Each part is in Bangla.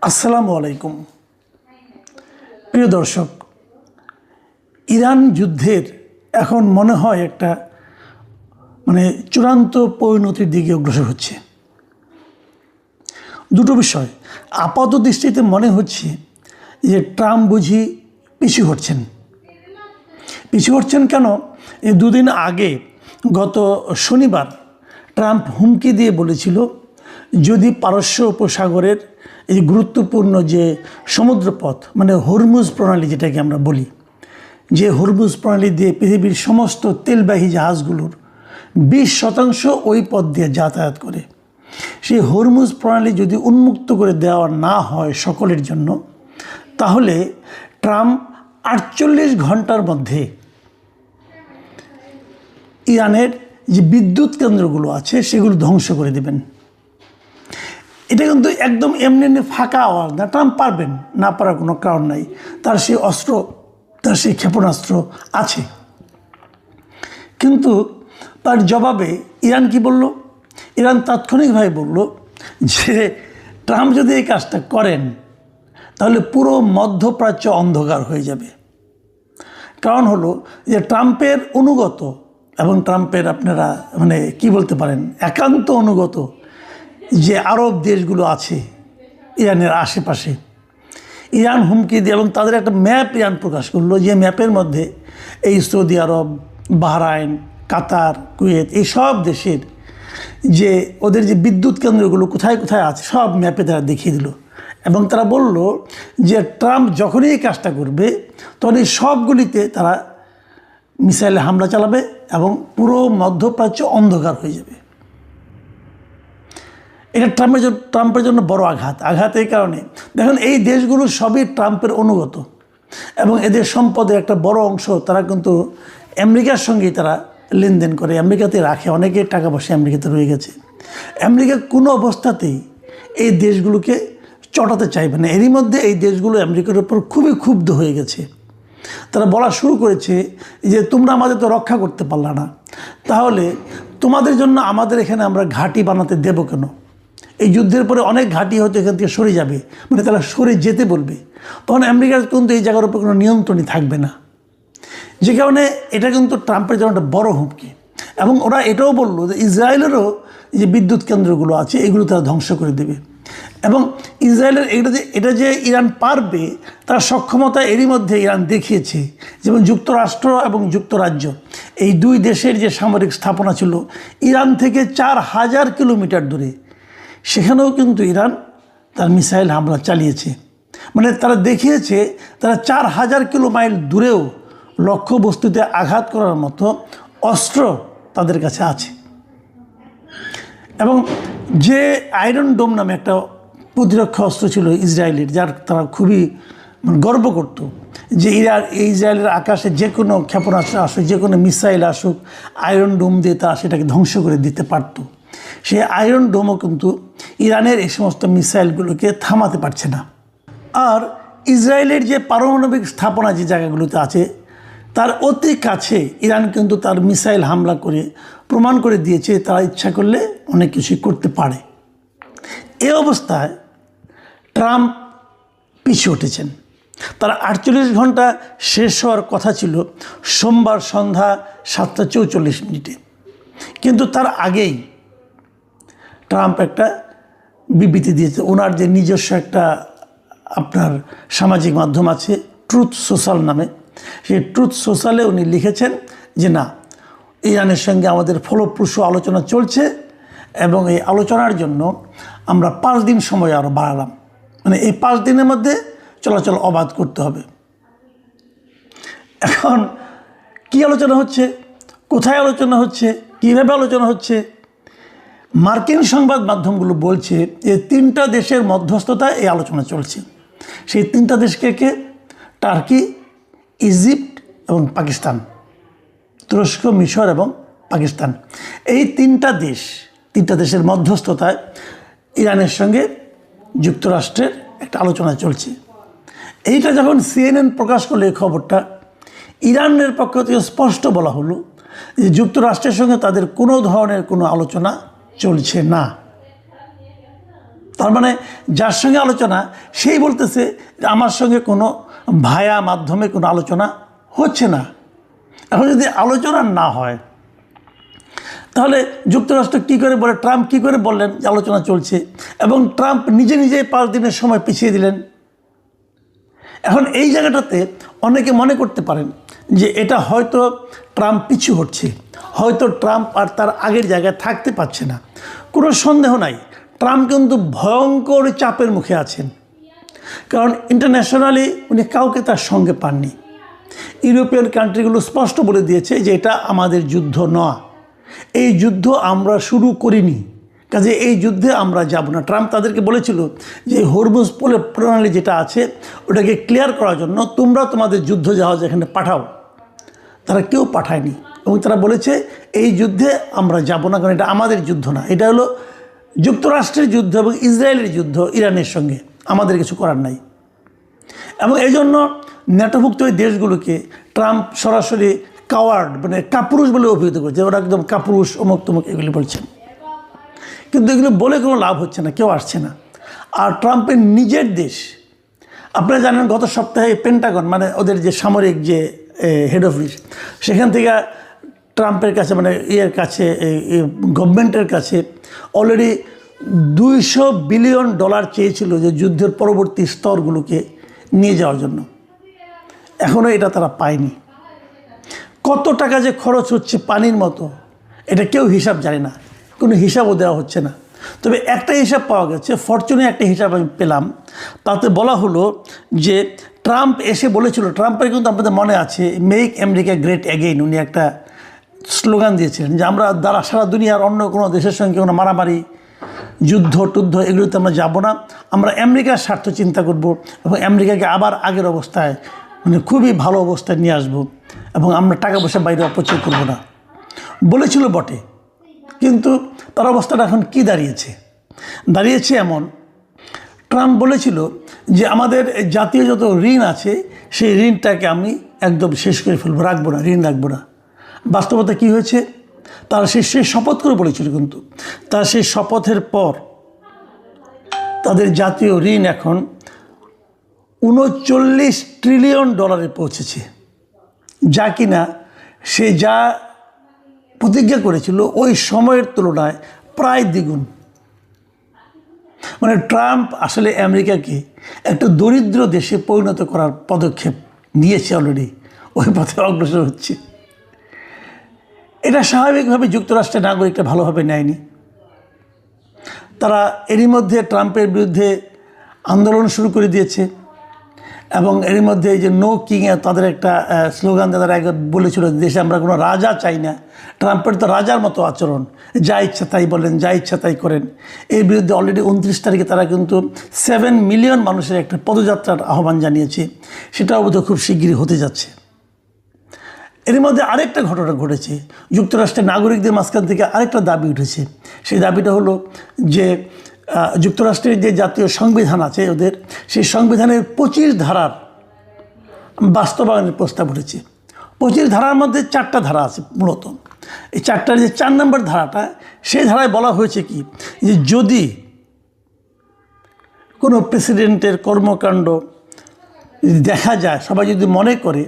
আসসালামু আলাইকুম প্রিয় দর্শক, ইরান যুদ্ধের এখন মনে হয় একটা চূড়ান্ত পরিণতির দিকে অগ্রসর হচ্ছে। দুটো বিষয় আপাত দৃষ্টিতে মনে হচ্ছে যে ট্রাম্প বুঝি পিছু হটছেন কেন? এই দুদিন আগে গত শনিবার ট্রাম্প হুমকি দিয়ে বলেছিল, যদি পারস্য উপসাগরের এই গুরুত্বপূর্ণ যে সমুদ্রপথ হরমুজ প্রণালী যেটাকে আমরা বলি, যে হরমুজ প্রণালী দিয়ে পৃথিবীর সমস্ত তেলবাহী জাহাজগুলোর 20% ওই পথ দিয়ে যাতায়াত করে, সেই হরমুজ প্রণালী যদি উন্মুক্ত করে দেওয়া না হয় সকলের জন্য, তাহলে ট্রাম্প 48 ঘন্টার মধ্যে ইরানের যে বিদ্যুৎ কেন্দ্রগুলো আছে সেগুলো ধ্বংস করে দেবেন। এটা কিন্তু একদম এমনি ফাঁকা আওয়াজ না। ট্রাম্প পারবেন, না পারার কোনো কারণ নাই। তার সেই অস্ত্র, তার সেই ক্ষেপণাস্ত্র আছে। কিন্তু তার জবাবে ইরান কি বলল? ইরান তাৎক্ষণিকভাবে বলল যে ট্রাম্প যদি এই কাজটা করেন তাহলে পুরো মধ্যপ্রাচ্য অন্ধকার হয়ে যাবে। কারণ হলো যে ট্রাম্পের অনুগত এবং ট্রাম্পের আপনারা কি বলতে পারেন একান্ত অনুগত যে আরব দেশগুলো আছে ইরানের আশেপাশে, ইরান হুমকি দিয়ে এবং তাদের একটা ম্যাপ ইরান প্রকাশ করলো, যে ম্যাপের মধ্যে এই সৌদি আরব, বাহরাইন, কাতার, কুয়েত এই সব দেশের যে ওদের যে বিদ্যুৎ কেন্দ্রগুলো কোথায় কোথায় আছে সব ম্যাপে তারা দেখিয়ে দিল। এবং তারা বলল যে ট্রাম্প যখনই এই কাজটা করবে তখন এই সবগুলিতে তারা মিসাইলে হামলা চালাবে এবং পুরো মধ্যপ্রাচ্য অন্ধকার হয়ে যাবে। এটা ট্রাম্পের জন্য বড় আঘাত। এই কারণে দেখুন, এই দেশগুলো সবই ট্রাম্পের অনুগত এবং এদের সম্পদের একটা বড় অংশ তারা কিন্তু আমেরিকার সঙ্গেই তারা লেনদেন করে, আমেরিকাতে রাখে। অনেকের টাকা পয়সা আমেরিকাতে রয়ে গেছে। আমেরিকা কোনো অবস্থাতেই এই দেশগুলোকে চটাতে চাইবে না। এরই মধ্যে এই দেশগুলো আমেরিকার উপর খুবই ক্ষুব্ধ হয়ে গেছে। তারা বলা শুরু করেছে যে তোমরা আমাদের তো রক্ষা করতে পারলা না, তাহলে তোমাদের জন্য আমাদের এখানে আমরা ঘাঁটি বানাতে দেবো কেন? এই যুদ্ধের পরে অনেক ঘাঁটি হয়তো এখান থেকে সরে যাবে, তারা সরে যেতে বলবে। তখন আমেরিকার কিন্তু এই জায়গার উপর কোনো নিয়ন্ত্রণই থাকবে না। যে কারণে এটা কিন্তু ট্রাম্পের জন্য একটা বড় হুমকি। এবং ওরা এটাও বললো যে ইসরায়েলেরও যে বিদ্যুৎ কেন্দ্রগুলো আছে এগুলো তারা ধ্বংস করে দেবে। এবং ইসরায়েলের এটা যে ইরান পারবে তার সক্ষমতা এরই মধ্যে ইরান দেখিয়েছে। যেমন যুক্তরাষ্ট্র এবং যুক্তরাজ্য এই দুই দেশের যে সামরিক স্থাপনা ছিল ইরান থেকে 4000 কিলোমিটার দূরে, সেখানেও কিন্তু ইরান তার মিসাইল হামলা চালিয়েছে। তারা দেখিয়েছে তারা 4000 কিলোমাইল দূরেও লক্ষ্যবস্তুতে আঘাত করার মতো অস্ত্র তাদের কাছে আছে। এবং যে আয়রন ডোম নামে একটা প্রতিরক্ষা অস্ত্র ছিল ইসরায়েলের, যার তারা খুবই গর্ব করত যে ইসরায়েলের আকাশে যে কোনো ক্ষেপণাস্ত্র আসুক, যে কোনো মিসাইল আসুক, আয়রন ডোম দিয়ে তারা সেটাকে ধ্বংস করে দিতে পারত। সেই আয়রন ডোমও কিন্তু ইরানের এই সমস্ত মিসাইলগুলোকে থামাতে পারছে না। আর ইসরায়েলের যে পারমাণবিক স্থাপনা যে জায়গাগুলোতে আছে তার অতি কাছে ইরান কিন্তু তার মিসাইল হামলা করে প্রমাণ করে দিয়েছে তারা ইচ্ছা করলে অনেক কিছুই করতে পারে। এই অবস্থায় ট্রাম্প পিছু উঠেছেন। তার 48 ঘন্টা শেষ হওয়ার কথা ছিল সোমবার সন্ধ্যা 7:44। কিন্তু তার আগেই ট্রাম্প একটা বিবৃতি দিয়েছে। ওনার যে নিজস্ব একটা আপনার সামাজিক মাধ্যম আছে ট্রুথ সোশ্যাল নামে, সেই ট্রুথ সোশ্যালে উনি লিখেছেন যে না, ইরানের সঙ্গে আমাদের ফলপ্রসূ আলোচনা চলছে এবং এই আলোচনার জন্য আমরা 5 দিন সময় আরও বাড়ালাম। এই 5 দিনের মধ্যে চলাচল অবাধ করতে হবে। এখন কি আলোচনা হচ্ছে, কোথায় আলোচনা হচ্ছে, কীভাবে আলোচনা হচ্ছে? মার্কিন সংবাদ মাধ্যমগুলো বলছে যে 3টা দেশের মধ্যস্থতায় এই আলোচনা চলছে। সেই 3টা দেশ কে? টার্কি, ইজিপ্ট এবং পাকিস্তান। তুরস্ক, মিশর এবং পাকিস্তান। এই 3টা দেশের মধ্যস্থতায় ইরানের সঙ্গে যুক্তরাষ্ট্রের একটা আলোচনা চলছে। এইটা যখন CNN প্রকাশ করলো এই খবরটা, ইরানের পক্ষ থেকে স্পষ্ট বলা হলো যে যুক্তরাষ্ট্রের সঙ্গে তাদের কোনো ধরনের কোনো আলোচনা চলছে না। তার মানে যার সঙ্গে আলোচনা সেই বলতেছে যে আমার সঙ্গে কোনো ভায়া মাধ্যমে কোনো আলোচনা হচ্ছে না। এখন যদি আলোচনা না হয় তাহলে যুক্তরাষ্ট্র কী করে বলে, ট্রাম্প কী করে বললেন যে আলোচনা চলছে, এবং ট্রাম্প নিজে নিজেই 5 দিনের সময় পিছিয়ে দিলেন। এখন এই জায়গাটাতে অনেকে মনে করতে পারেন যে এটা হয়তো ট্রাম্প পিছু হচ্ছে, হয়তো ট্রাম্প আর তার আগের জায়গায় থাকতে পারছে না। কোনো সন্দেহ নাই, ট্রাম্প কিন্তু ভয়ঙ্কর চাপের মুখে আছেন, কারণ ইন্টারন্যাশনালি উনি কাউকে তার সঙ্গে পাননি। ইউরোপিয়ান কান্ট্রিগুলো স্পষ্ট বলে দিয়েছে যে এটা আমাদের যুদ্ধ নয়, এই যুদ্ধ আমরা শুরু করিনি, কাজে এই যুদ্ধে আমরা যাব না। ট্রাম্প তাদেরকে বলেছিল যে হরমুজ প্রণালী যেটা আছে ওটাকে ক্লিয়ার করার জন্য তোমরা তোমাদের যুদ্ধ জাহাজ এখানে পাঠাও। তারা কেউ পাঠায়নি, এবং তারা বলেছে এই যুদ্ধে আমরা যাব না, কারণ এটা আমাদের যুদ্ধ না, এটা হলো যুক্তরাষ্ট্রের যুদ্ধ এবং ইসরায়েলের যুদ্ধ ইরানের সঙ্গে, আমাদের কিছু করার নাই। এবং এই জন্য ন্যাটোভুক্ত ওই দেশগুলোকে ট্রাম্প সরাসরি কাওয়ার্ড মানে কাপুরুষ বলে অভিহিত করেছে, ওরা একদম কাপুরুষ অমুক তমুক এগুলি বলছেন। কিন্তু এগুলো বলে কোনো লাভ হচ্ছে না, কেউ আসছে না। আর ট্রাম্পের নিজের দেশ, আপনারা জানেন গত সপ্তাহে পেন্টাগন মানে ওদের যে সামরিক যে হেড অফিস, সেখান থেকে ট্রাম্পের কাছে মানে গভর্নমেন্টের কাছে অলরেডি $200 বিলিয়ন চেয়েছিল যে যুদ্ধের পরবর্তী স্তরগুলোকে নিয়ে যাওয়ার জন্য। এখনও এটা তারা পায়নি। কত টাকা যে খরচ হচ্ছে পানির মতো, এটা কেউ হিসাব জানে না, কোনো হিসাবও দেওয়া হচ্ছে না। তবে একটা হিসাব পাওয়া গেছে, ফরচুনে একটা হিসাব আমি পেলাম, তাতে বলা হলো যে ট্রাম্প এসে বলেছিল, ট্রাম্পের কিন্তু আপনাদের মনে আছে মেক আমেরিকা গ্রেট অ্যাগেইন, উনি একটা স্লোগান দিয়েছিলেন যে আমরা সারা দুনিয়ার অন্য কোনো দেশের সঙ্গে কোনো মারামারি যুদ্ধ টুদ্ধ এগুলোতে আমরা যাব না, আমরা আমেরিকার স্বার্থ চিন্তা করব এবং আমেরিকাকে আবার আগের অবস্থায় মানে খুবই ভালো অবস্থায় নিয়ে আসবো, এবং আমরা টাকা পয়সা বাইরে অপচয় করব না বলেছিল বটে। কিন্তু তার অবস্থাটা এখন কি দাঁড়িয়েছে এমন, ট্রাম্প বলেছিল যে আমাদের জাতীয় যত ঋণ আছে সেই ঋণটাকে আমি একদম শেষ করে ফেলবো, রাখবো না, ঋণ রাখবো না। বাস্তবতা কী হয়েছে, তারা সেই শপথ করে বলেছিল, কিন্তু তার সেই শপথের পর তাদের জাতীয় ঋণ এখন $39 ট্রিলিয়ন পৌঁছেছে, যা কিনা সে যা প্রতিজ্ঞা করেছিল ওই সময়ের তুলনায় প্রায় দ্বিগুণ। মানে ট্রাম্প আসলে আমেরিকাকে একটা দরিদ্র দেশে পরিণত করার পদক্ষেপ নিয়েছে, অলরেডি ওই পথে অগ্রসর হচ্ছে। এটা স্বাভাবিকভাবে যুক্তরাষ্ট্রের নাগরিকরা ভালোভাবে নেয়নি। তারা এরই মধ্যে ট্রাম্পের বিরুদ্ধে আন্দোলন শুরু করে দিয়েছে, এবং এরই মধ্যে এই যে নো কিংয়ে তাদের একটা স্লোগান তারা একবার বলেছিল, দেশে আমরা কোনো রাজা চাই না। ট্রাম্পের তো রাজার মতো আচরণ, যা ইচ্ছা তাই বলেন, যা ইচ্ছা তাই করেন। এর বিরুদ্ধে অলরেডি 29 তারিখে তারা কিন্তু 7 মিলিয়ন মানুষের একটা পদযাত্রার আহ্বান জানিয়েছে, সেটাও বোধহয় খুব শিগগিরই হতে যাচ্ছে। এর মধ্যে আরেকটা ঘটনা ঘটেছে, যুক্তরাষ্ট্রের নাগরিকদের মাঝখান থেকে আরেকটা দাবি উঠেছে। সেই দাবিটা হলো যে যুক্তরাষ্ট্রের যে জাতীয় সংবিধান আছে ওদের, সেই সংবিধানের 25 ধারার বাস্তবায়নের প্রস্তাব উঠেছে। 25 ধারার মধ্যে 4টা ধারা আছে মূলত। এই 4টার যে 4 নম্বর ধারাটা, সেই ধারায় বলা হয়েছে কি, যে যদি কোনো প্রেসিডেন্টের কর্মকাণ্ড দেখা যায়, সবাই যদি মনে করে,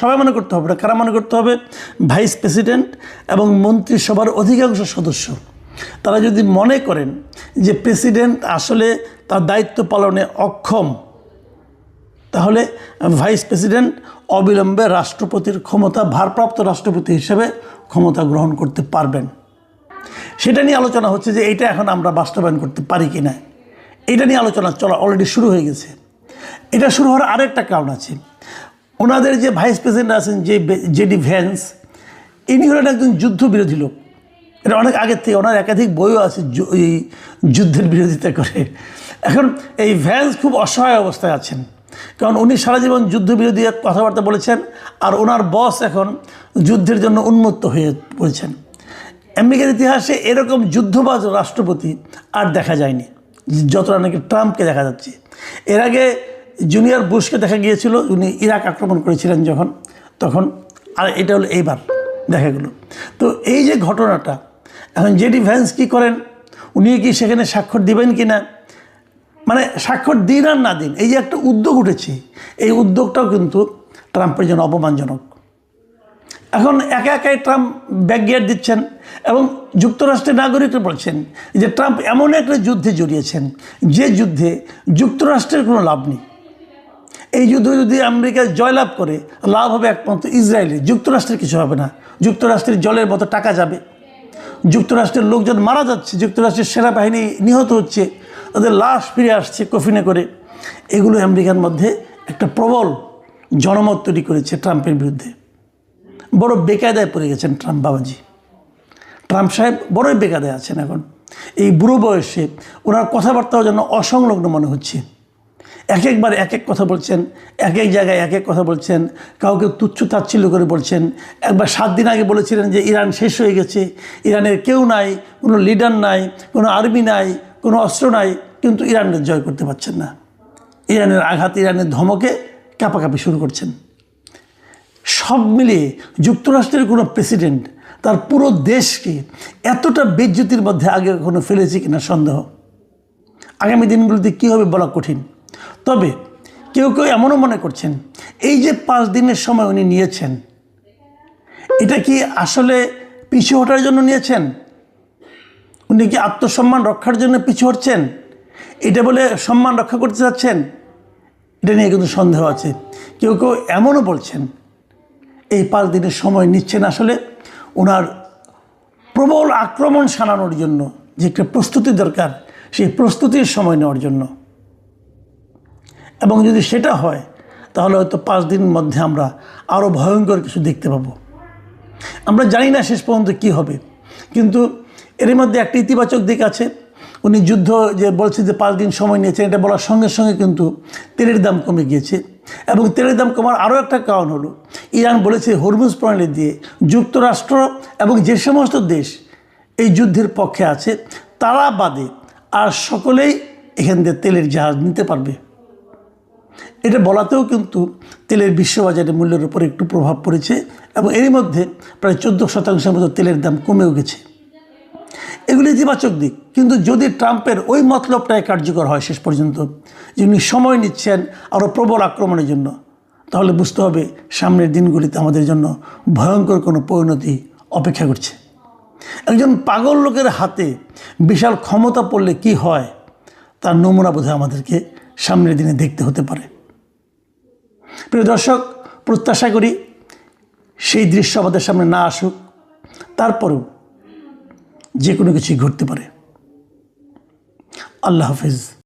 সবাই মনে করতে হবে না, কারা মনে করতে হবে, ভাইস প্রেসিডেন্ট এবং মন্ত্রিসভার অধিকাংশ সদস্য, তারা যদি মনে করেন যে প্রেসিডেন্ট আসলে তার দায়িত্ব পালনে অক্ষম, তাহলে ভাইস প্রেসিডেন্ট অবিলম্বে রাষ্ট্রপতির ক্ষমতা, ভারপ্রাপ্ত রাষ্ট্রপতি হিসেবে ক্ষমতা গ্রহণ করতে পারবেন। সেটা নিয়ে আলোচনা হচ্ছে যে এইটা এখন আমরা বাস্তবায়ন করতে পারি কি না। এটা নিয়ে আলোচনা চলা অলরেডি শুরু হয়ে গেছে। এটা শুরু হওয়ার আরেকটা কারণ আছে, ওনাদের যে ভাইস প্রেসিডেন্ট আছেন যে জেডি ভ্যান্স, ইনি হলেন একজন যুদ্ধবিরোধী লোক। এটা অনেক আগের থেকে, ওনার একাধিক বইও আছে এই যুদ্ধের বিরোধিতা করে। এখন এই ভ্যান্স খুব অসহায় অবস্থায় আছেন, কারণ উনি সারা জীবন যুদ্ধবিরোধী কথাবার্তা বলেছেন, আর ওনার বস এখন যুদ্ধের জন্য উন্মত্ত হয়ে পড়েছেন। আমেরিকার ইতিহাসে এরকম যুদ্ধবাজ রাষ্ট্রপতি আর দেখা যায়নি, যতটা নাকি ট্রাম্পকে দেখা যাচ্ছে। এর আগে জুনিয়র বুশকে দেখা গিয়েছিল, উনি ইরাক আক্রমণ করেছিলেন তখন, আর এটা হলো এইবার দেখা গেল। তো এই যে ঘটনাটা, এখন জেডি ভ্যান্স কী করেন, উনি কি সেখানে স্বাক্ষর দিবেন কি না, মানে স্বাক্ষর দিন আর না দিন, এই যে একটা উদ্যোগ উঠেছে, এই উদ্যোগটাও কিন্তু ট্রাম্পের জন্য অপমানজনক। এখন একা একাই ট্রাম্প ব্যাকগিয়ার দিচ্ছেন এবং যুক্তরাষ্ট্রের নাগরিকরা বলছেন যে ট্রাম্প এমন একটা যুদ্ধে জড়িয়েছেন যে যুদ্ধে যুক্তরাষ্ট্রের কোনো লাভ নেই। এই যুদ্ধে যদি আমেরিকা জয়লাভ করে, লাভ হবে একমাত্র ইসরায়েলের, যুক্তরাষ্ট্রের কিছু হবে না। যুক্তরাষ্ট্রের জলের মতো টাকা যাবে, যুক্তরাষ্ট্রের লোকজন মারা যাচ্ছে, যুক্তরাষ্ট্রের সেনাবাহিনী নিহত হচ্ছে, তাদের লাশ ফিরে আসছে কফিনে করে। এগুলো আমেরিকার মধ্যে একটা প্রবল জনমত তৈরি করেছে ট্রাম্পের বিরুদ্ধে। বড় বেকায়দায় পড়ে গেছেন ট্রাম্প বাবাজি। ট্রাম্প সাহেব বড়ই বেকায়দায় আছেন এখন। এই বুড়ো বয়সে ওনার কথাবার্তাও যেন অসংলগ্ন মনে হচ্ছে। এক একবার এক এক কথা বলছেন, এক এক জায়গায় এক এক কথা বলছেন, কাউকে তুচ্ছ তাচ্ছিল্য করে বলছেন। একবার 7 দিন আগে বলেছিলেন যে ইরান শেষ হয়ে গেছে, ইরানের কেউ নাই, কোনো লিডার নাই, কোনো আর্মি নাই, কোনো অস্ত্র নাই, কিন্তু ইরানকে জয় করতে পারছেন না। ইরানের আঘাত, ইরানের ধমকে কাঁপাকাঁপি শুরু করছেন। সব মিলিয়ে যুক্তরাষ্ট্রের কোনো প্রেসিডেন্ট তার পুরো দেশকে এতটা বেজ্জতির মধ্যে আগে কখনো ফেলেছে কিনা সন্দেহ। আগামী দিনগুলোতে কী হবে বলা কঠিন। তবে কেউ কেউ এমনও মনে করছেন এই যে 5 দিনের সময় উনি নিয়েছেন, এটা কি আসলে পিছু হটার জন্য নিয়েছেন? উনি কি আত্মসম্মান রক্ষার জন্য পিছু হটছেন? এটা বলে সম্মান রক্ষা করতে চাচ্ছেন? এটা নিয়ে কিন্তু সন্দেহ আছে। কেউ কেউ এমনও বলছেন এই 5 দিনের সময় নিচ্ছেন আসলে ওনার প্রবল আক্রমণ সানানোর জন্য, যে একটা প্রস্তুতি দরকার, সেই প্রস্তুতির সময় নেওয়ার জন্য। এবং যদি সেটা হয় তাহলে হয়তো 5 দিনের মধ্যে আমরা আরও ভয়ঙ্কর কিছু দেখতে পাবো। আমরা জানি না শেষ পর্যন্ত কী হবে, কিন্তু এর মধ্যে একটা ইতিবাচক দিক আছে। উনি যুদ্ধ যে বলছে যে 5 দিন সময় নিয়েছেন, এটা বলার সঙ্গে সঙ্গে কিন্তু তেলের দাম কমে গিয়েছে। এবং তেলের দাম কমার আরও একটা কারণ হলো ইরান বলেছে হরমুজ প্রণালী দিয়ে যুক্তরাষ্ট্র এবং যে সমস্ত দেশ এই যুদ্ধের পক্ষে আছে তারা বাদে আর সকলেই এখান দিয়ে তেলের জাহাজ নিতে পারবে। এটা বলাতেও কিন্তু তেলের বিশ্ববাজারে মূল্যের উপর একটু প্রভাব পড়েছে এবং এরই মধ্যে প্রায় 14% মতো তেলের দাম কমেও গেছে। এগুলি ইতিবাচক দিক। কিন্তু যদি ট্রাম্পের ওই মতলবটাই কার্যকর হয় শেষ পর্যন্ত, যে উনি সময় নিচ্ছেন আরও প্রবল আক্রমণের জন্য, তাহলে বুঝতে হবে সামনের দিনগুলিতে আমাদের জন্য ভয়ঙ্কর কোনো পরিণতি অপেক্ষা করছে। একজন পাগল লোকের হাতে বিশাল ক্ষমতা পড়লে কি হয় তার নমুনা বোধহয় আমাদেরকে সামনের দিনে দেখতে হতে পারে। প্রিয় দর্শক, প্রত্যাশা করি সেই দৃশ্য আমাদের সামনে না আসুক, তারপরেও যে কোনো কিছুই ঘটতে পারে। আল্লাহ হাফিজ।